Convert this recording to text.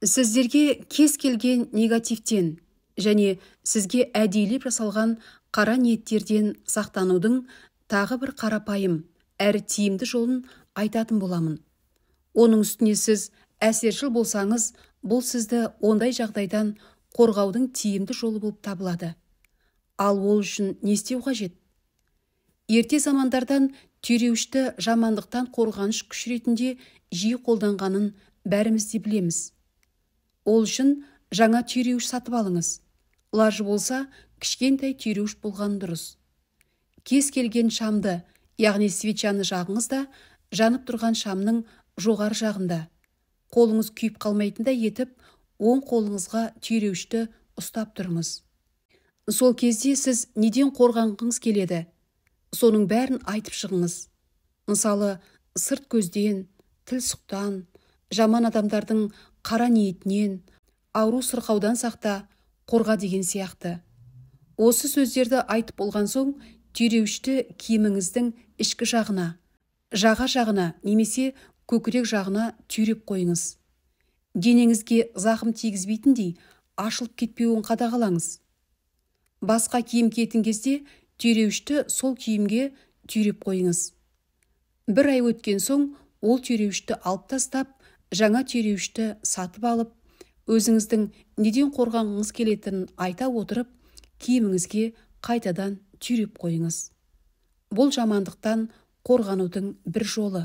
Сіздерге кез келген негативтен және сізге әдейілеп жасалған қара ниеттерден сақтанудың тағы бір қарапайым әрі тиімді жолын айтатын боламын. Оның үстіне сіз әсершіл болсаңыз, бұл сізді ондай жағдайдан қорғаудың тиімді жолы болып табылады. Ал ол үшін не істеу қажет? Ерте замандардан түйреуішті жамандықтан қорғаныш күш ретінде жиі қолданғанын бәріміз де білеміз. Ол үшін жаңа түйреуіш сатып алыңыз. Лажы болса, кішкентай түйреуіш болған дұрыс. Кез келген шамды, яғни свечаны жағыңыз да, жанып тұрған шамның жоғары жағында. Қолыңыз күйіп қалмайтындай етіп, оң қолыңызға түйреуішті ұстап тұрыңыз. Сол кезде сіз неден қорғанғыңыз келеді? Соның бәрін айтып шығыңыз. Мысалы, сырт көзден, тіл сұқтан, жаман адамдардың қара ниетінен, ауру сырқаудан сақта, қорға деген сияқты. Осы сөздерді айтып болған соң, түйреуішті киіміңіздің ішкі жағына, жаға жағына немесе көкірек жағына түйреп қойыңыз. Денеңізге зақым тигізбейтіндей ашылып кетпеуін қадағалаңыз. Басқа киім киетін кезде түйреуішті сол киімге түйреп қойыңыз. Бір ай өткен соң ол түйреуішті алып тастап, жаңа түйреуішті сатып алып, өзіңіздің неден қорғанғыңыз келетінін айта отырып, киіміңізге қайтадан түйреп қойыңыз. Бұл жамандықтан қорғанудың бір жолы.